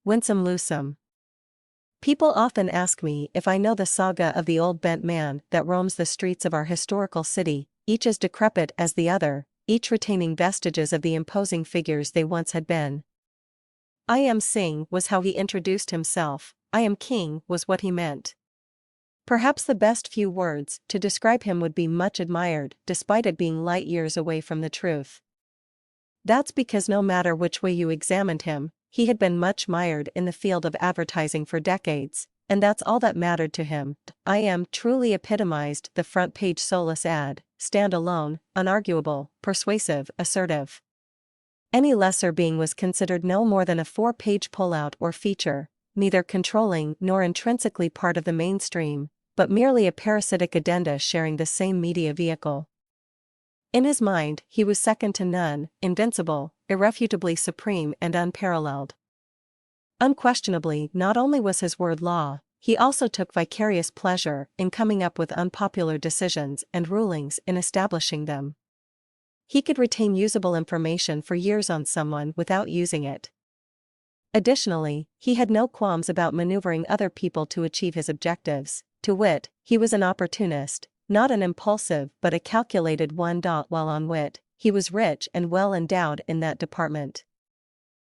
Winsome Losesome. People often ask me if I know the saga of the old bent man that roams the streets of our historical city, each as decrepit as the other, each retaining vestiges of the imposing figures they once had been. I am Singh was how he introduced himself, I am king was what he meant. Perhaps the best few words to describe him would be much admired despite it being light years away from the truth. That's because no matter which way you examined him, he had been much mired in the field of advertising for decades, and that's all that mattered to him. I am truly epitomized the front page soulless ad, stand alone, unarguable, persuasive, assertive. Any lesser being was considered no more than a 4-page pullout or feature, neither controlling nor intrinsically part of the mainstream, but merely a parasitic addenda sharing the same media vehicle. In his mind, he was second to none, invincible, irrefutably supreme and unparalleled. Unquestionably, not only was his word law, he also took vicarious pleasure in coming up with unpopular decisions and rulings in establishing them. He could retain usable information for years on someone without using it. Additionally, he had no qualms about maneuvering other people to achieve his objectives, to wit, he was an opportunist, not an impulsive but a calculated one. While on wit, he was rich and well endowed in that department.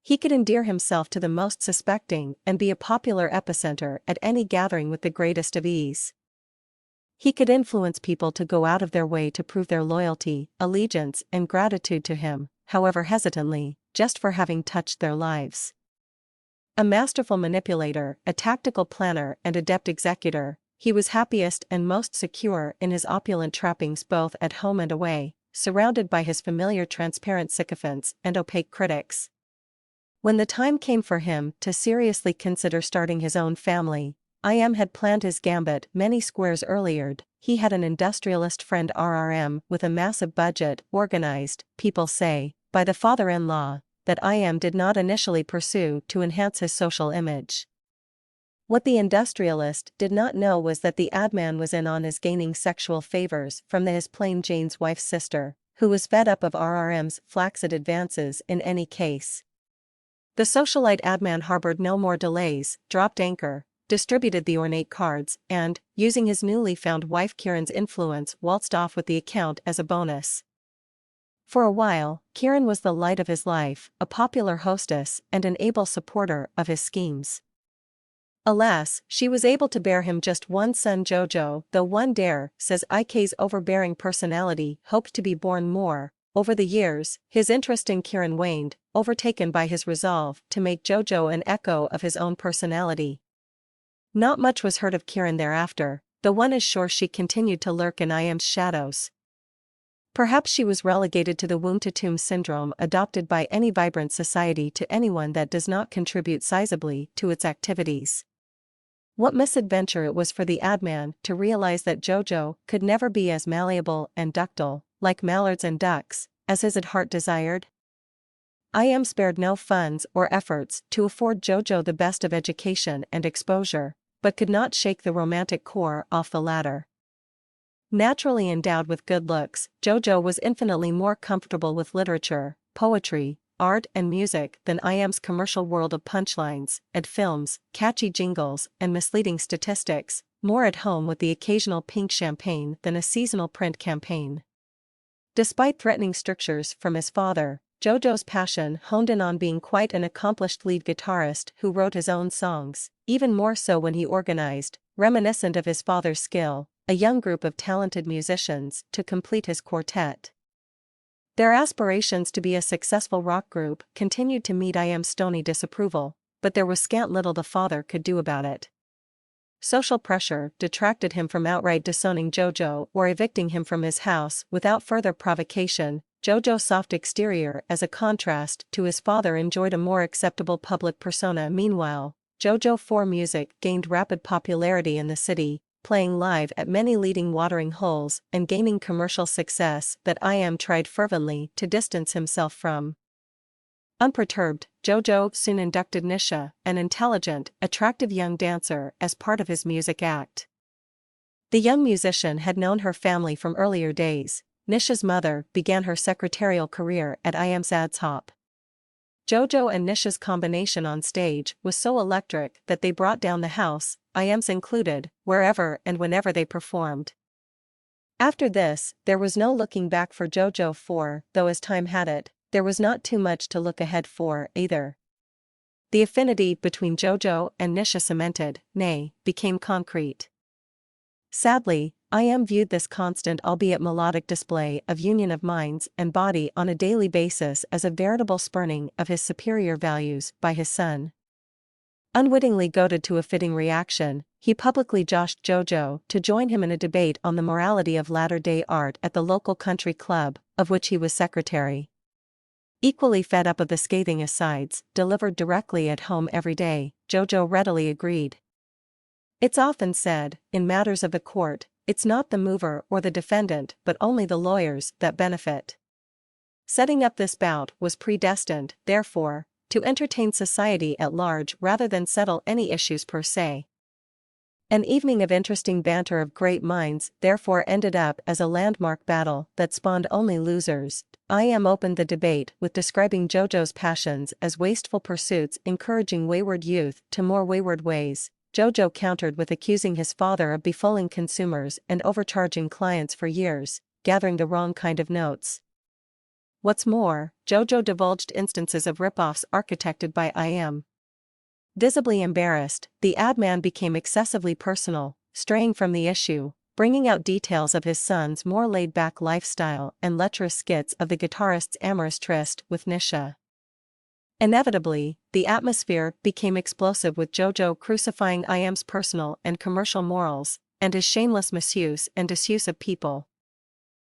He could endear himself to the most suspecting and be a popular epicenter at any gathering with the greatest of ease. He could influence people to go out of their way to prove their loyalty, allegiance, and gratitude to him, however hesitantly, just for having touched their lives. A masterful manipulator, a tactical planner and adept executor, he was happiest and most secure in his opulent trappings both at home and away, surrounded by his familiar transparent sycophants and opaque critics. When the time came for him to seriously consider starting his own family, I.M. had planned his gambit many squares earlier. He had an industrialist friend RRM with a massive budget organized, people say, by the father-in-law, that I.M. did not initially pursue to enhance his social image. What the industrialist did not know was that the ad man was in on his gaining sexual favors from his plain Jane's wife's sister, who was fed up of RRM's flaccid advances in any case. The socialite ad man harbored no more delays, dropped anchor, distributed the ornate cards, and, using his newly found wife Kieran's influence, waltzed off with the account as a bonus. For a while, Kieran was the light of his life, a popular hostess and an able supporter of his schemes. Alas, she was able to bear him just one son Jojo, though one dare, says IK's overbearing personality, hoped to be born more. Over the years, his interest in Kieran waned, overtaken by his resolve to make Jojo an echo of his own personality. Not much was heard of Kieran thereafter, though one is sure she continued to lurk in IM's shadows. Perhaps she was relegated to the womb-to-tomb syndrome adopted by any vibrant society to anyone that does not contribute sizably to its activities. What misadventure it was for the ad man to realize that Jojo could never be as malleable and ductile, like mallards and ducks, as his heart desired. IM spared no funds or efforts to afford Jojo the best of education and exposure, but could not shake the romantic core off the ladder. Naturally endowed with good looks, Jojo was infinitely more comfortable with literature, poetry, art and music than IM's commercial world of punchlines, ad films, catchy jingles, and misleading statistics, more at home with the occasional pink champagne than a seasonal print campaign. Despite threatening strictures from his father, Jojo's passion honed in on being quite an accomplished lead guitarist who wrote his own songs, even more so when he organized, reminiscent of his father's skill, a young group of talented musicians to complete his quartet. Their aspirations to be a successful rock group continued to meet IM's stony disapproval, but there was scant little the father could do about it. Social pressure detracted him from outright disowning Jojo or evicting him from his house without further provocation. Jojo's soft exterior as a contrast to his father enjoyed a more acceptable public persona. Meanwhile, Jojo 4 music gained rapid popularity in the city, playing live at many leading watering holes and gaining commercial success that IM tried fervently to distance himself from. Unperturbed, Jojo soon inducted Nisha, an intelligent, attractive young dancer, as part of his music act. The young musician had known her family from earlier days. Nisha's mother began her secretarial career at IM's Ads Hop. Jojo and Nisha's combination on stage was so electric that they brought down the house, IMs included, wherever and whenever they performed. After this, there was no looking back for Jojo though as time had it, there was not too much to look ahead for either. The affinity between Jojo and Nisha cemented, became concrete. Sadly, IM viewed this constant albeit melodic display of union of minds and body on a daily basis as a veritable spurning of his superior values by his son. Unwittingly goaded to a fitting reaction, he publicly joshed Jojo to join him in a debate on the morality of latter-day art at the local country club, of which he was secretary. Equally fed up of the scathing asides, delivered directly at home every day, Jojo readily agreed. It's often said, in matters of the court, it's not the mover or the defendant but only the lawyers that benefit. Setting up this bout was predestined, therefore, to entertain society at large rather than settle any issues per se. An evening of interesting banter of great minds therefore ended up as a landmark battle that spawned only losers. IM opened the debate with describing Jojo's passions as wasteful pursuits encouraging wayward youth to more wayward ways. Jojo countered with accusing his father of befooling consumers and overcharging clients for years, gathering the wrong kind of notes. What's more, Jojo divulged instances of rip-offs architected by IM. Visibly embarrassed, the ad man became excessively personal, straying from the issue, bringing out details of his son's more laid-back lifestyle and lecherous skits of the guitarist's amorous tryst with Nisha. Inevitably, the atmosphere became explosive with Jojo crucifying IM's personal and commercial morals, and his shameless misuse and disuse of people.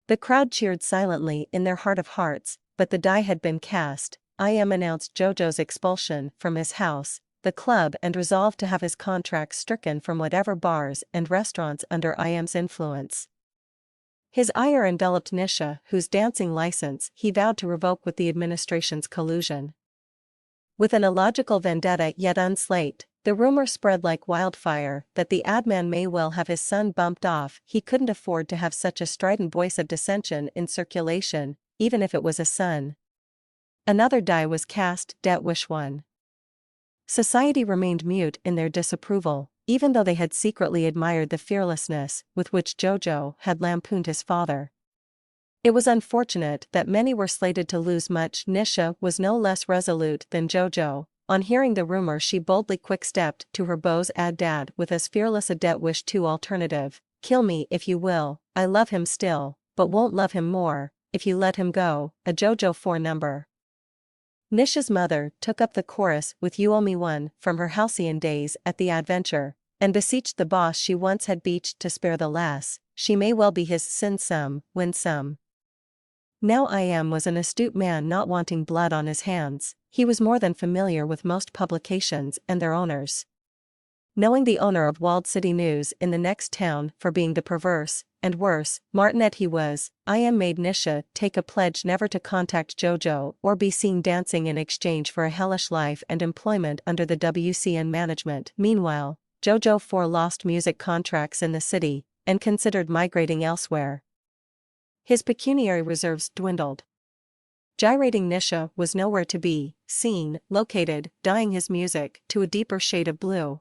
The crowd cheered silently in their heart of hearts, but the die had been cast. IM announced Jojo's expulsion from his house, the club, and resolved to have his contract stricken from whatever bars and restaurants under IM's influence. His ire enveloped Nisha, whose dancing license he vowed to revoke with the administration's collusion. With an illogical vendetta yet unslaked, the rumor spread like wildfire that the ad man may well have his son bumped off. He couldn't afford to have such a strident voice of dissension in circulation, even if it was a son. Another die was cast, debt wish won. Society remained mute in their disapproval, even though they had secretly admired the fearlessness with which Jojo had lampooned his father. It was unfortunate that many were slated to lose much. Nisha was no less resolute than Jojo. On hearing the rumor, she boldly quick-stepped to her beau's ad dad with as fearless a debt wish 2 alternative: kill me if you will, I love him still, but won't love him more, if you let him go, a Jojo 4 number. Nisha's mother took up the chorus with You Owe Me One from her halcyon days at the Adventure, and beseeched the boss she once had beached to spare the lass. She may well be his Winsome Losesome. Now IM was an astute man not wanting blood on his hands. He was more than familiar with most publications and their owners. Knowing the owner of Walled City News in the next town for being the perverse, and worse, martinet he was, IM made Nisha take a pledge never to contact Jojo or be seen dancing in exchange for a hellish life and employment under the WCN management. Meanwhile, Jojo 4 lost music contracts in the city, and considered migrating elsewhere. His pecuniary reserves dwindled. Gyrating Nisha was nowhere to be seen, located, dyeing his music to a deeper shade of blue.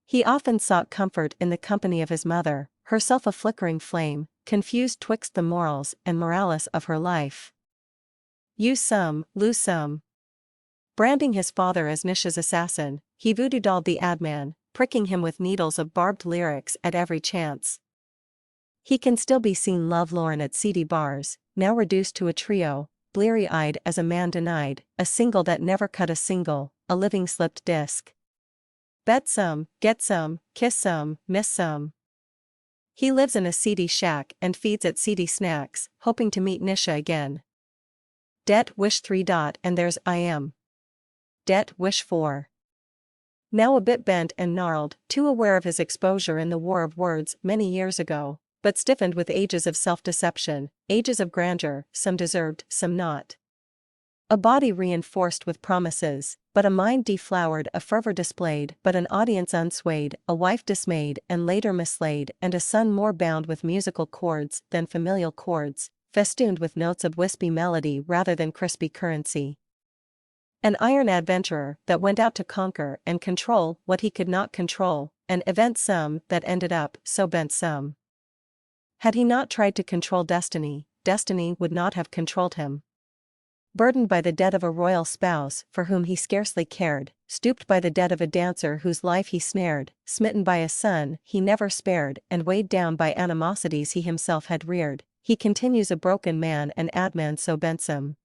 He often sought comfort in the company of his mother, herself a flickering flame, confused twixt the morals and moralis of her life. You some, lose some. Branding his father as Nisha's assassin, he voodoo-dolled the ad man, pricking him with needles of barbed lyrics at every chance. He can still be seen lovelorn at seedy bars, now reduced to a trio, bleary-eyed as a man denied, a single that never cut a single, a living slipped disc. Bet some, get some, kiss some, miss some. He lives in a seedy shack and feeds at seedy snacks, hoping to meet Nisha again. Debt wish 3. And there's IM. Debt wish 4. Now a bit bent and gnarled, too aware of his exposure in the war of words many years ago, but stiffened with ages of self-deception, ages of grandeur, some deserved, some not. A body reinforced with promises, but a mind deflowered, a fervor displayed, but an audience unswayed, a wife dismayed and later mislaid, and a son more bound with musical chords than familial chords, festooned with notes of wispy melody rather than crispy currency. An iron adventurer that went out to conquer and control what he could not control, an event some that ended up so bent some. Had he not tried to control destiny, destiny would not have controlled him. Burdened by the debt of a royal spouse for whom he scarcely cared, stooped by the debt of a dancer whose life he snared, smitten by a son he never spared, and weighed down by animosities he himself had reared, he continues a broken man, an adman so bent some.